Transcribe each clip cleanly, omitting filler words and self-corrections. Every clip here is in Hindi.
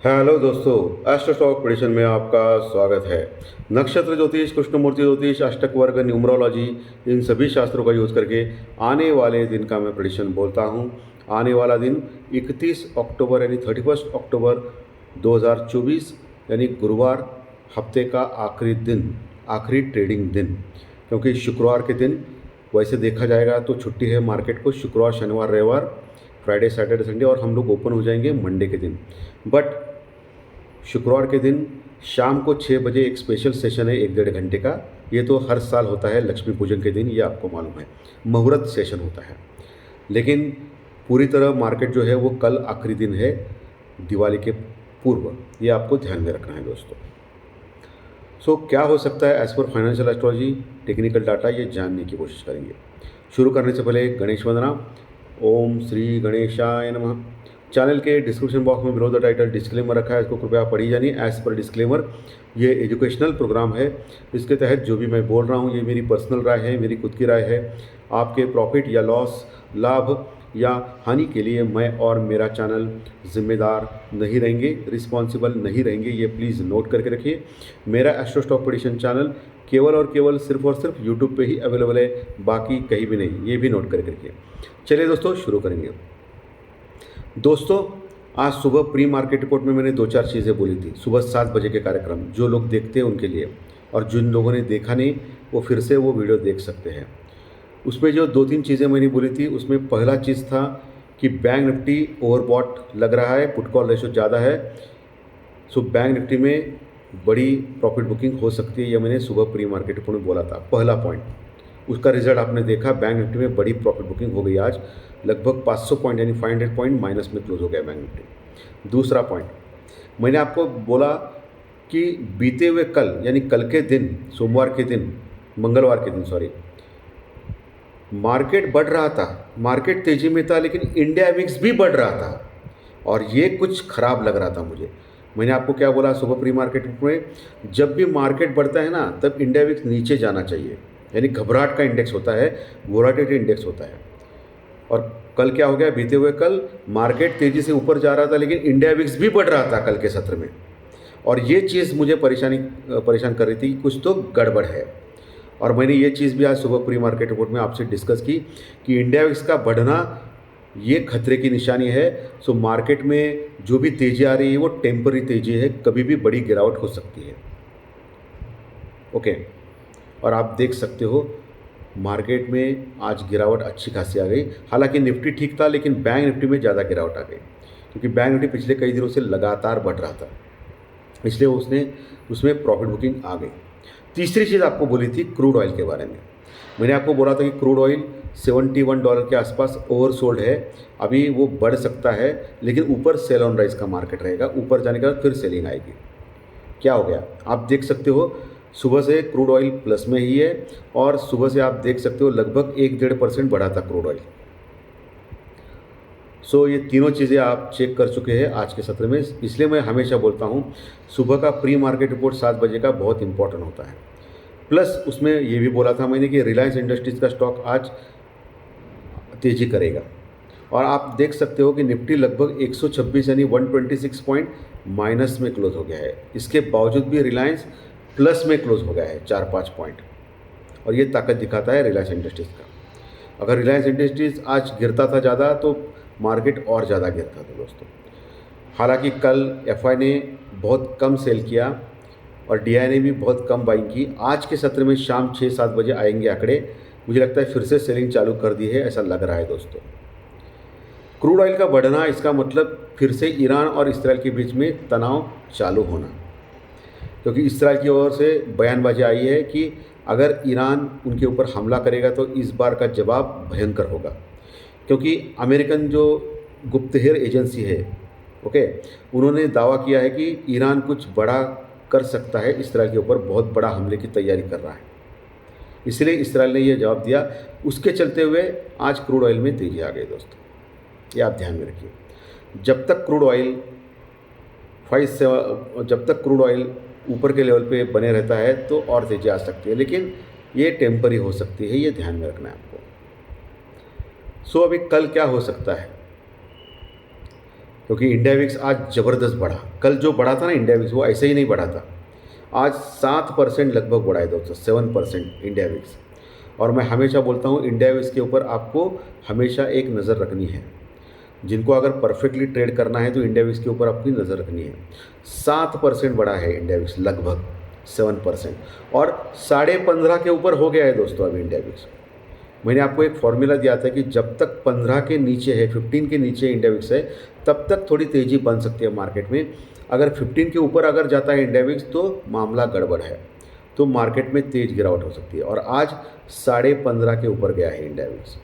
हेलो दोस्तों, एस्ट्रो स्टॉक प्रेडिक्शन में आपका स्वागत है। नक्षत्र ज्योतिष, कृष्णमूर्ति ज्योतिष, अष्टक वर्ग, न्यूमरोलॉजी, इन सभी शास्त्रों का यूज़ करके आने वाले दिन का मैं प्रेडिक्शन बोलता हूं। आने वाला दिन 31 अक्टूबर यानी 31 अक्टूबर 2024 यानी गुरुवार, हफ्ते का आखिरी दिन, आखिरी ट्रेडिंग दिन। क्योंकि शुक्रवार के दिन वैसे देखा जाएगा तो छुट्टी है मार्केट को, शुक्रवार, शनिवार, रविवार, फ्राइडे, सैटरडे, संडे, और हम लोग ओपन हो जाएंगे मंडे के दिन। बट शुक्रवार के दिन शाम को 6 बजे एक स्पेशल सेशन है 1-1.5 घंटे का। ये तो हर साल होता है लक्ष्मी पूजन के दिन, ये आपको मालूम है, मुहूर्त सेशन होता है। लेकिन पूरी तरह मार्केट जो है वो कल आखिरी दिन है दिवाली के पूर्व, ये आपको ध्यान में रखना है दोस्तों। क्या हो सकता है as per financial astrology, technical data, ये जानने की कोशिश करेंगे। शुरू करने से पहले गणेश वंदना। ओम श्री गणेशाय नमः। चैनल के डिस्क्रिप्शन बॉक्स में बिलो द टाइटल डिस्क्लेमर रखा है, इसको कृपया पढ़ी जानिए। एज पर डिस्क्लेमर, ये एजुकेशनल प्रोग्राम है। इसके तहत जो भी मैं बोल रहा हूँ ये मेरी पर्सनल राय है, मेरी खुद की राय है। आपके प्रॉफिट या लॉस, लाभ या हानि के लिए मैं और मेरा चैनल जिम्मेदार नहीं रहेंगे, रिस्पॉन्सिबल नहीं रहेंगे, ये प्लीज़ नोट करके रखिए। मेरा एस्ट्रो स्टॉक प्रेडिक्शन चैनल केवल और केवल सिर्फ और सिर्फ यूट्यूब पे ही अवेलेबल है, बाकी कहीं भी नहीं, ये भी नोट करके रखिए। चलिए दोस्तों शुरू करेंगे। दोस्तों, आज सुबह प्री मार्केट रिपोर्ट में मैंने 2-4 चीज़ें बोली थी, सुबह 7 बजे के कार्यक्रम, जो लोग देखते हैं उनके लिए, और जिन लोगों ने देखा नहीं वो फिर से वो वीडियो देख सकते हैं। उसमें जो 2-3 चीज़ें मैंने बोली थी, उसमें पहला चीज़ था कि बैंक निफ्टी ओवरबॉट लग रहा है, पुट कॉल रेशो ज़्यादा है। बैंक निफ्टी में बड़ी प्रॉफिट बुकिंग हो सकती है, यह मैंने सुबह प्री मार्केट रिपोर्ट में बोला था, पहला पॉइंट। उसका रिजल्ट आपने देखा, बैंक निफ्टी में बड़ी प्रॉफिट बुकिंग हो गई आज, लगभग 500 पॉइंट यानी 500 पॉइंट माइनस में क्लोज हो गया बैंक निफ्टी। दूसरा पॉइंट, मैंने आपको बोला कि बीते हुए कल यानी कल के दिन, सोमवार के दिन, मंगलवार के दिन सॉरी, मार्केट बढ़ रहा था, मार्केट तेज़ी में था, लेकिन इंडिया विक्स भी बढ़ रहा था और ये कुछ खराब लग रहा था मुझे। मैंने आपको क्या बोला सुबह प्री मार्केट में, जब भी मार्केट बढ़ता है ना तब इंडिया विक्स नीचे जाना चाहिए, यानी घबराहट का इंडेक्स होता है, वोलाटिलिटी इंडेक्स होता है। और कल क्या हो गया, बीते हुए कल मार्केट तेज़ी से ऊपर जा रहा था लेकिन इंडिया विक्स भी बढ़ रहा था कल के सत्र में, और ये चीज़ मुझे परेशान कर रही थी कि कुछ तो गड़बड़ है। और मैंने ये चीज़ भी आज सुबह प्री मार्केट रिपोर्ट में आपसे डिस्कस की कि इंडिया विक्स का बढ़ना ये खतरे की निशानी है। मार्केट में जो भी तेज़ी आ रही है वो टेम्पररी तेज़ी है, कभी भी बड़ी गिरावट हो सकती है। ओके, और आप देख सकते हो मार्केट में आज गिरावट अच्छी खासी आ गई। हालांकि निफ्टी ठीक था लेकिन बैंक निफ्टी में ज़्यादा गिरावट आ गई, क्योंकि बैंक निफ्टी पिछले कई दिनों से लगातार बढ़ रहा था, इसलिए उसमें प्रॉफिट बुकिंग आ गई। तीसरी चीज़ आपको बोली थी क्रूड ऑयल के बारे में। मैंने आपको बोला था कि क्रूड ऑयल $71 के आसपास ओवरसोल्ड है, अभी वो बढ़ सकता है, लेकिन ऊपर सेल ऑन राइज का मार्केट रहेगा, ऊपर जाने के बाद फिर सेलिंग आएगी। क्या हो गया, आप देख सकते हो सुबह से क्रूड ऑयल प्लस में ही है, और सुबह से आप देख सकते हो लगभग 1-1.5% बढ़ा था क्रूड ऑयल। ये तीनों चीज़ें आप चेक कर चुके हैं आज के सत्र में, इसलिए मैं हमेशा बोलता हूँ सुबह का प्री मार्केट रिपोर्ट 7 बजे का बहुत इंपॉर्टेंट होता है। प्लस उसमें ये भी बोला था मैंने कि रिलायंस इंडस्ट्रीज़ का स्टॉक आज तेज़ी करेगा, और आप देख सकते हो कि निफ्टी लगभग 126 यानी 126 पॉइंट माइनस में क्लोज हो गया है। इसके बावजूद भी रिलायंस प्लस में क्लोज हो गया है 4-5 पॉइंट, और ये ताकत दिखाता है रिलायंस इंडस्ट्रीज़ का। अगर रिलायंस इंडस्ट्रीज़ आज गिरता था ज़्यादा तो मार्केट और ज़्यादा गिरता था दोस्तों। हालांकि कल एफआई ने बहुत कम सेल किया और डीआई ने भी बहुत कम बाइंग की। आज के सत्र में शाम 6-7 बजे आएंगे आंकड़े, मुझे लगता है फिर से सेलिंग चालू कर दी है, ऐसा लग रहा है दोस्तों। क्रूड ऑयल का बढ़ना, इसका मतलब फिर से ईरान और इसराइल के बीच में तनाव चालू होना, क्योंकि इसराइल की ओर से बयानबाजी आई है कि अगर ईरान उनके ऊपर हमला करेगा तो इस बार का जवाब भयंकर होगा, क्योंकि अमेरिकन जो गुप्तहेर एजेंसी है, ओके, उन्होंने दावा किया है कि ईरान कुछ बड़ा कर सकता है, इसराइल के ऊपर बहुत बड़ा हमले की तैयारी कर रहा है, इसलिए इसराइल ने यह जवाब दिया। उसके चलते हुए आज क्रूड ऑयल में तेजी आ गई दोस्तों, ये आप ध्यान में रखिए। जब तक क्रूड ऑयल ऊपर के लेवल पे बने रहता है तो और तेजी आ सकती है, लेकिन ये टेम्पररी हो सकती है, ये ध्यान में रखना है आपको। अभी कल क्या हो सकता है, क्योंकि इंडिया विक्स आज ज़बरदस्त बढ़ा। कल जो बढ़ा था ना इंडिया विक्स, वो ऐसे ही नहीं बढ़ा था। आज 7% लगभग बढ़ा है दोस्तों, 7% इंडिया विक्स। और मैं हमेशा बोलता हूँ इंडिया विक्स के ऊपर आपको हमेशा एक नज़र रखनी है। जिनको अगर परफेक्टली ट्रेड करना है तो इंडिया विक्स के ऊपर अपनी नज़र रखनी है। 7% बढ़ा है इंडिया विक्स, लगभग 7%, और 15.5 के ऊपर हो गया है दोस्तों अभी इंडिया विक्स। मैंने आपको एक फॉर्मूला दिया था कि जब तक 15 के नीचे है, 15 के नीचे इंडिया विक्स है, तब तक थोड़ी तेज़ी बन सकती है मार्केट में। अगर 15 के ऊपर अगर जाता है इंडिया विक्स तो मामला गड़बड़ है, तो मार्केट में तेज़ गिरावट हो सकती है। और आज 15.5 के ऊपर गया है इंडिया विक्स,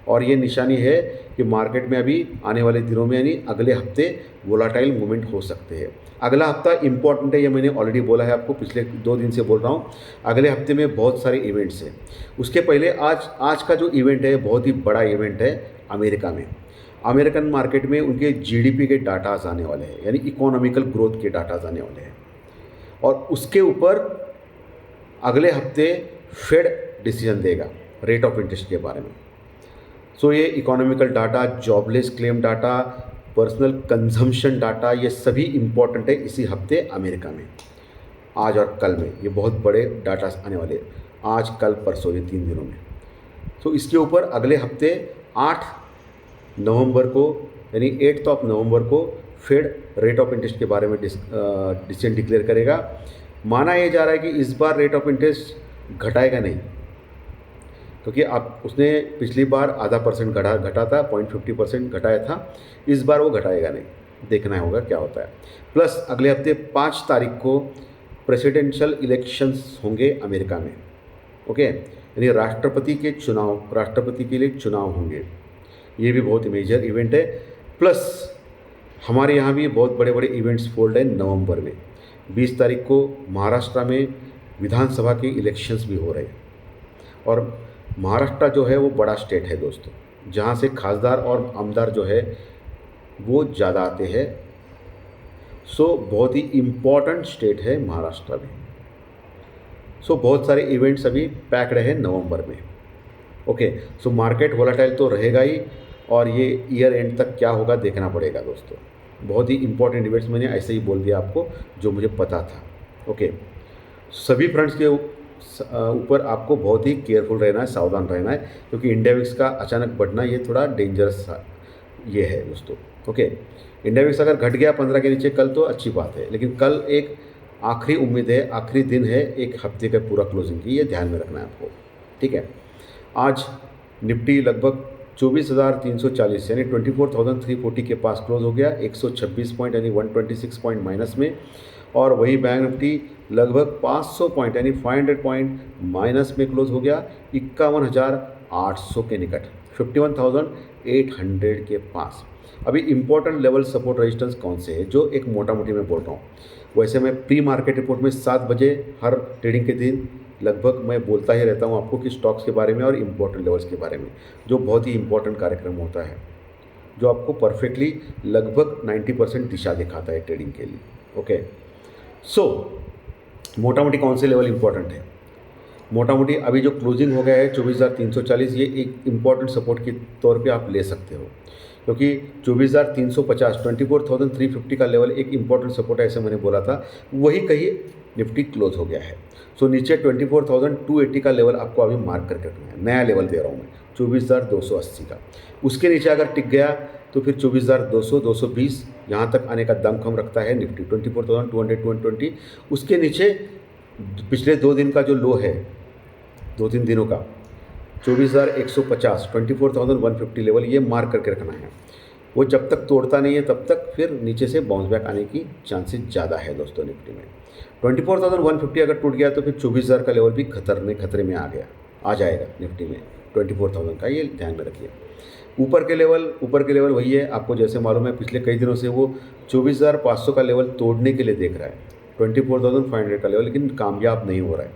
और ये निशानी है कि मार्केट में अभी आने वाले दिनों में यानी अगले हफ्ते वोलाटाइल मूवमेंट हो सकते हैं। अगला हफ्ता इंपॉर्टेंट है, ये मैंने ऑलरेडी बोला है आपको, पिछले 2 दिन से बोल रहा हूँ। अगले हफ्ते में बहुत सारे इवेंट्स हैं। उसके पहले आज का जो इवेंट है बहुत ही बड़ा इवेंट है अमेरिका में। अमेरिकन मार्केट में उनके जीडीपी के डाटाज आने वाले हैं, यानी इकोनॉमिकल ग्रोथ के डाटाज आने वाले हैं। और उसके ऊपर अगले हफ्ते फेड डिसीजन देगा रेट ऑफ इंटरेस्ट के बारे में। सो ये economical data, jobless claim data, personal consumption data, ये सभी इम्पॉर्टेंट है इसी हफ्ते अमेरिका में, आज और कल में। ये बहुत बड़े डाटा आने वाले हैं, आज कल परसों, ये 3 दिनों में। तो इसके ऊपर अगले हफ्ते 8 नवंबर को, यानी 8 नवंबर को फेड रेट ऑफ इंटरेस्ट के बारे में डिसीजन डिक्लेयर करेगा। माना यह जा रहा है कि इस बार रेट ऑफ इंटरेस्ट घटाएगा नहीं, क्योंकि अब उसने पिछली बार ½ % घटा था, 0.50% घटाया था। इस बार वो घटाएगा नहीं, देखना होगा क्या होता है। प्लस अगले हफ्ते 5 तारीख को प्रेसिडेंशियल इलेक्शंस होंगे अमेरिका में, ओके, यानी राष्ट्रपति के लिए चुनाव होंगे। ये भी बहुत मेजर इवेंट है। प्लस हमारे यहाँ भी बहुत बड़े बड़े इवेंट्स फोल्ड है नवंबर में। 20 तारीख को महाराष्ट्र में विधानसभा के इलेक्शंस भी हो रहे हैं। और महाराष्ट्र जो है वो बड़ा स्टेट है दोस्तों, जहाँ से खासदार और आमदार जो है वो ज़्यादा आते हैं। सो बहुत ही इम्पॉर्टेंट स्टेट है महाराष्ट्र भी। सो बहुत सारे इवेंट्स अभी पैक्ड है नवंबर में, ओके। सो मार्केट वोलेटाइल तो रहेगा ही, और ये ईयर एंड तक क्या होगा देखना पड़ेगा दोस्तों। बहुत ही इंपॉर्टेंट इवेंट्स मैंने ऐसे ही बोल दिया आपको जो मुझे पता था, ओके। सभी फ्रंट्स के ऊपर आपको बहुत ही केयरफुल रहना है, सावधान रहना है, क्योंकि इंडिया विक्स का अचानक बढ़ना ये थोड़ा डेंजरस ये है दोस्तों, ओके। इंडिया विक्स अगर घट गया 15 के नीचे कल तो अच्छी बात है, लेकिन कल एक आखिरी उम्मीद है, आखिरी दिन है एक हफ्ते का पूरा क्लोजिंग की, ये ध्यान में रखना है आपको, ठीक है। आज निफ्टी लगभग 24,340 यानी 24,340 के पास क्लोज हो गया, 126 पॉइंट यानी 126 पॉइंट माइनस में। और वही बैंक निफ्टी लगभग 500 पॉइंट यानी 500 पॉइंट माइनस में क्लोज हो गया, 51,800 के निकट, 51,800 के पास। अभी इंपॉर्टेंट लेवल सपोर्ट रेजिस्टेंस कौन से है जो एक मोटा मोटी मैं बोल रहा हूँ। वैसे मैं प्री मार्केट रिपोर्ट में 7 बजे हर ट्रेडिंग के दिन लगभग मैं बोलता ही रहता हूँ आपको कि स्टॉक्स के बारे में और इम्पोर्टेंट लेवल्स के बारे में, जो बहुत ही इंपॉर्टेंट कार्यक्रम होता है, जो आपको परफेक्टली लगभग 90% दिशा दिखाता है ट्रेडिंग के लिए, ओके। सो मोटा मोटी कौन से लेवल इंपॉर्टेंट है। मोटा मोटी अभी जो क्लोजिंग हो गया है 24,340, ये एक इम्पॉर्टेंट सपोर्ट के तौर पे आप ले सकते हो, क्योंकि 24,350 24,350 का लेवल एक इम्पॉर्टेंट सपोर्ट है, ऐसे मैंने बोला था। वही कहीं निफ्टी क्लोज हो गया है। सो नीचे 24,280 का लेवल आपको अभी मार्क करके रखना है, नया लेवल दे रहा हूँ मैं 24,280 का। उसके नीचे अगर टिक गया तो फिर 24,200 220 यहाँ तक आने का दमखम रखता है निफ्टी, 24,200 उसके नीचे पिछले 2 दिन का जो लो है, 2-3 दिनों का 24,150 24,150 लेवल, ये मार्क करके रखना है। वो जब तक तोड़ता नहीं है तब तक फिर नीचे से बाउंस बैक आने की चांसेस ज़्यादा है दोस्तों निफ्टी में। 24,150 अगर टूट गया तो फिर 24,000 का लेवल भी खतरे में आ जाएगा निफ्टी में 24,000 का, ये ध्यान में रखिए। ऊपर के लेवल वही है, आपको जैसे मालूम है पिछले कई दिनों से वो 24,500 का लेवल तोड़ने के लिए देख रहा है, 24,500 का लेवल, लेकिन कामयाब नहीं हो रहा है।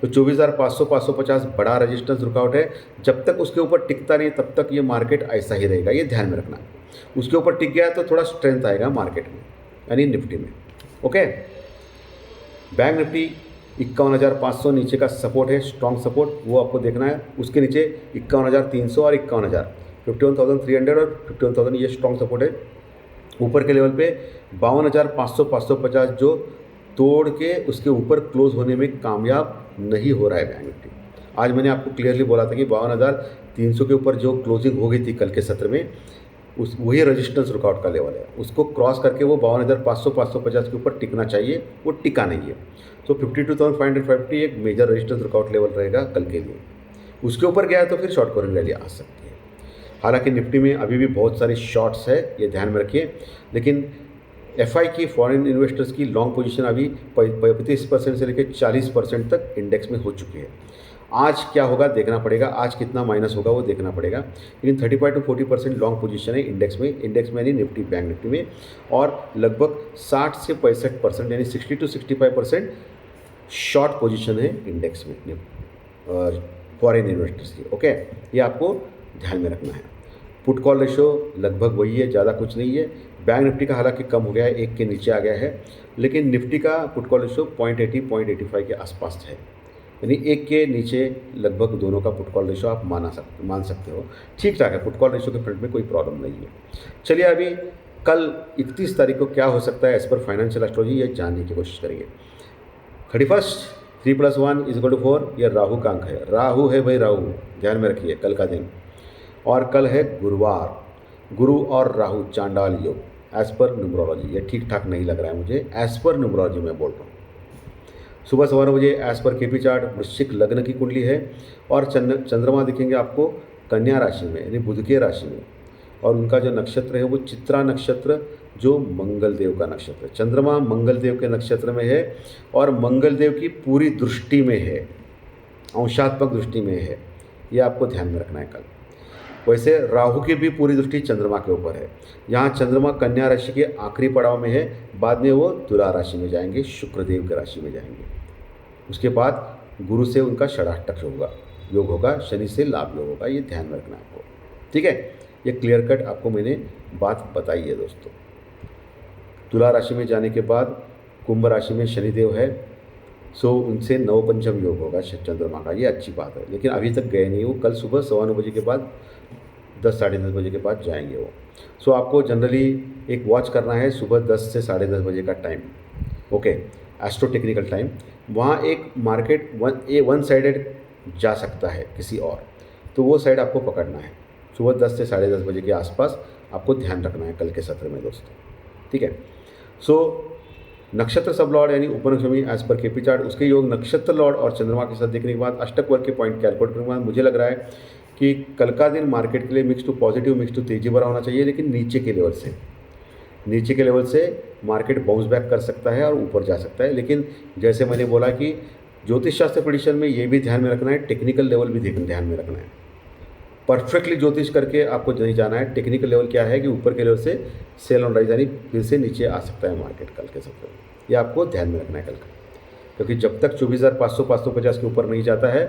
तो 24,500 550 बड़ा रेजिस्टेंस रुकावट है। जब तक उसके ऊपर टिकता नहीं तब तक ये मार्केट ऐसा ही रहेगा, ये ध्यान में रखना। उसके ऊपर टिक गया तो थोड़ा स्ट्रेंथ आएगा मार्केट में, यानी निफ्टी में, ओके। बैंक निफ्टी 51,500 नीचे का सपोर्ट है, स्ट्रॉन्ग सपोर्ट, वो आपको देखना है। उसके नीचे 51,300 और 51,000, 51,300 और 51,000 ये स्ट्रॉन्ग सपोर्ट है। ऊपर के लेवल पे 52,500 550 जो तोड़ के उसके ऊपर क्लोज होने में कामयाब नहीं हो रहा है बैंक निफ्टी। आज मैंने आपको क्लियरली बोला था कि 52,300 के ऊपर जो क्लोजिंग हो गई थी कल के सत्र में, उस वही रेजिस्टेंस रुकआउट का लेवल है। उसको क्रॉस करके वो 52,500 550 के ऊपर टिकना चाहिए, वो टिका नहीं है। तो 52,550 एक मेजर रेजिस्टेंस रुकआउट लेवल रहेगा कल के लिए। उसके ऊपर गया है तो फिर शॉर्ट कवरिंग रैली आ सकती है। हालांकि निफ्टी में अभी भी बहुत सारी शॉर्ट्स है, ये ध्यान में रखिए। लेकिन एफआई की फॉरेन इन्वेस्टर्स की लॉन्ग पोजीशन अभी 35% से लेकर 40% तक इंडेक्स में हो चुकी है। आज क्या होगा देखना पड़ेगा, आज कितना माइनस होगा वो देखना पड़ेगा। लेकिन 35 to 40% लॉन्ग पोजीशन है इंडेक्स में यानी निफ्टी बैंक निफ्टी में, और लगभग 60 से 65% यानी 60 to 65% शॉर्ट पोजीशन है इंडेक्स में फॉरेन इन्वेस्टर्स की। ओके, ये आपको ध्यान में रखना है। पुट कॉल रेशो लगभग वही है, ज़्यादा कुछ नहीं है। बैंक निफ्टी का हालांकि कम हो गया है, 1 के नीचे आ गया है, लेकिन निफ्टी का पुट कॉल रेशो 0.80 के आसपास है, यानी 1 के नीचे लगभग दोनों का पुट कॉल रेशो आप मान सकते हो। ठीक ठाक है, पुट कॉल रेशो के फ्रंट में कोई प्रॉब्लम नहीं है। चलिए अभी कल 31 तारीख को क्या हो सकता है एज पर फाइनेंशियल एस्ट्रोलॉजी, ये जानने की कोशिश करेंगे। 31 3 + 1 = 4, यह राहु का अंक है। राहु है भाई, राहु ध्यान में रखिए कल का दिन। और कल है गुरुवार, गुरु और राहु चांडाल योग एज पर न्यूमरोलॉजी। ये ठीक ठाक नहीं लग रहा है मुझे, एज पर न्यूमरोलॉजी मैं बोल रहा हूँ। सुबह 9 बजे एज पर केपी चार्ट वृश्चिक लग्न की कुंडली है, और चंद्रमा दिखेंगे आपको कन्या राशि में यानी बुध के राशि में, और उनका जो नक्षत्र है वो चित्रा नक्षत्र, जो मंगल देव का नक्षत्र है। चंद्रमा मंगल देव के नक्षत्र में है और मंगल देव की पूरी दृष्टि में है, अंशात्मक दृष्टि में है। ये आपको ध्यान में रखना है कल। वैसे राहु की भी पूरी दृष्टि चंद्रमा के ऊपर है। यहाँ चंद्रमा कन्या राशि के आखिरी पड़ाव में है, बाद में वो तुला राशि में जाएंगे, शुक्रदेव की राशि में जाएंगे। उसके बाद गुरु से उनका षडाष्टक योग होगा, शनि से लाभ योग होगा। ये ध्यान में रखना है आपको, ठीक है। ये क्लियर कट आपको मैंने बात बताई है दोस्तों। तुला राशि में जाने के बाद कुंभ राशि में शनिदेव है, सो उनसे नवपंचम योग होगा चंद्रमा का, ये अच्छी बात है। लेकिन अभी तक गए नहीं, वो कल सुबह 9:15 बजे के बाद 10 साढ़े 10 बजे के बाद जाएंगे वो। सो आपको जनरली एक वॉच करना है सुबह 10 से साढ़े 10 बजे का time, okay, astro technical time. वहाँ एक मार्केट वन साइडेड जा सकता है किसी और, तो वो साइड आपको पकड़ना है। सुबह 10 से साढ़े 10 बजे के आसपास आपको ध्यान रखना है कल के सत्र में दोस्तों, ठीक है। सो नक्षत्र सब लॉर्ड यानी उपनक्षमी एज पर केपी चार्ट, उसके योग नक्षत्र लॉर्ड और चंद्रमा के साथ देखने के बाद अष्टक वर्ग के पॉइंट कैलकुलेट करने के बाद मुझे लग रहा है कि कल का दिन मार्केट के लिए mix to positive, mix to तेजी भरा होना चाहिए। लेकिन नीचे के लेवल से मार्केट बाउंस बैक कर सकता है और ऊपर जा सकता है। लेकिन जैसे मैंने बोला कि ज्योतिष शास्त्र प्रेडिक्शन में ये भी ध्यान में रखना है, टेक्निकल लेवल भी ध्यान में रखना है। परफेक्टली ज्योतिष करके आपको नहीं जाना है। टेक्निकल लेवल क्या है कि ऊपर के लेवल से सेल ऑन राइज यानी फिर से नीचे आ सकता है मार्केट कल के सत्र में, ये आपको ध्यान में रखना है कल का। क्योंकि जब तक 24,500 550 के ऊपर नहीं जाता है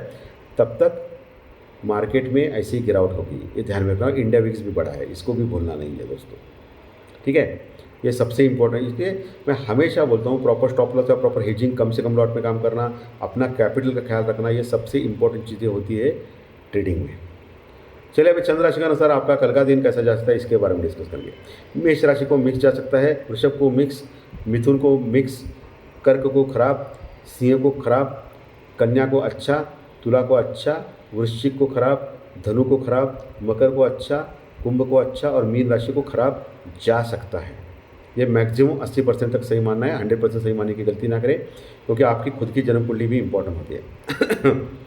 तब तक मार्केट में ऐसी गिरावट होगी, ये ध्यान में रखना। इंडिया विक्स भी बढ़ा है, इसको भी भूलना नहीं है दोस्तों, ठीक है। ये सबसे इंपॉर्टेंट है, इसलिए मैं हमेशा बोलता हूँ प्रॉपर स्टॉप लॉस या प्रॉपर हेजिंग, कम से कम लॉट में काम करना, अपना कैपिटल का ख्याल रखना, ये सबसे इंपॉर्टेंट चीज़ें होती है ट्रेडिंग में। चलिए अभी चंद्र राशि के अनुसार आपका कल का दिन कैसा जा सकता है इसके बारे में डिस्कस करेंगे। मेष राशि को मिक्स जा सकता है, वृषभ को मिक्स, मिथुन को मिक्स, कर्क को खराब, सिंह को खराब, कन्या को अच्छा, तुला को अच्छा, वृश्चिक को खराब, धनु को खराब, मकर को अच्छा, कुंभ को अच्छा और मीन राशि को खराब जा सकता है। ये मैक्सिमम 80% तक सही मानना है, 100% सही मानने की गलती ना करें, क्योंकि आपकी खुद की जन्म कुंडली भी इंपॉर्टेंट होती है।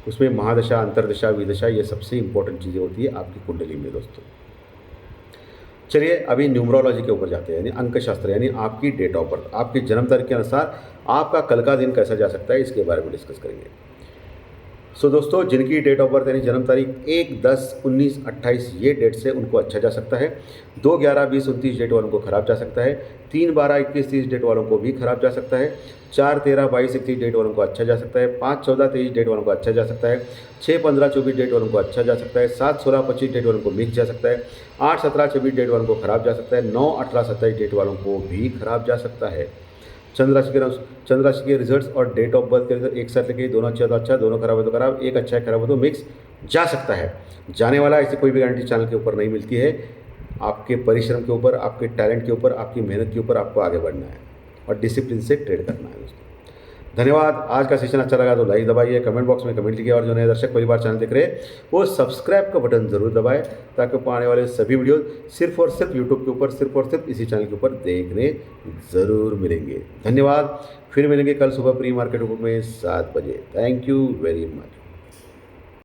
उसमें महादशा, अंतरदशा, विदशा, ये सबसे इंपॉर्टेंट चीज़ें होती है आपकी कुंडली में दोस्तों। चलिए अभी न्यूमरोलॉजी के ऊपर जाते हैं, यानी अंकशास्त्र, यानी आपकी डेट ऑफ बर्थ, आपकी जन्म तारीख के अनुसार आपका कल का दिन कैसा जा सकता है इसके बारे में डिस्कस करेंगे। सो दोस्तों, जिनकी डेट ऑफ बर्थ यानी जन्म तारीख 1, 10, 19, 28 ये डेट से उनको अच्छा जा सकता है। 2, 11, 20, 29 डेट वालों को खराब जा सकता है। 3, 12, 21, 30 डेट वालों को भी खराब जा सकता है। 4, 13, 22, 31 डेट वालों को अच्छा जा सकता है। 5, 14, 23 डेट वालों को अच्छा जा सकता है। 6, 15, 24 डेट वालों को अच्छा जा सकता है। 7, 16, 25 डेट वालों को मिक्स जा सकता है। 8, 17, 26 डेट वालों को खराब जा सकता है। 9, 18, 27 डेट वालों को भी खराब जा सकता है। चंद्र राशि के रिजल्ट्स और डेट ऑफ बर्थ के रिजल्ट एक साथ लेके दोनों अच्छा तो अच्छा, दोनों खराब है तो खराब, एक अच्छा है खराब हो तो मिक्स जा सकता है। जाने वाला ऐसी कोई भी गारंटी चैनल के ऊपर नहीं मिलती है। आपके परिश्रम के ऊपर, आपके टैलेंट के ऊपर, आपकी मेहनत के ऊपर आपको आगे बढ़ना है और डिसिप्लिन से ट्रेड करना है दोस्तों। धन्यवाद। आज का सेशन अच्छा लगा तो लाइक दबाइए, कमेंट बॉक्स में कमेंट लिखिए और जो नए दर्शक पहली बार चैनल देख रहे हैं वो सब्सक्राइब का बटन ज़रूर दबाएं ताकि आपको आने वाले सभी वीडियो सिर्फ और सिर्फ यूट्यूब के ऊपर, सिर्फ और सिर्फ इसी चैनल के ऊपर देखने ज़रूर मिलेंगे। धन्यवाद। फिर मिलेंगे कल सुबह प्री मार्केट ग्रुप में 7 बजे। Thank you very much.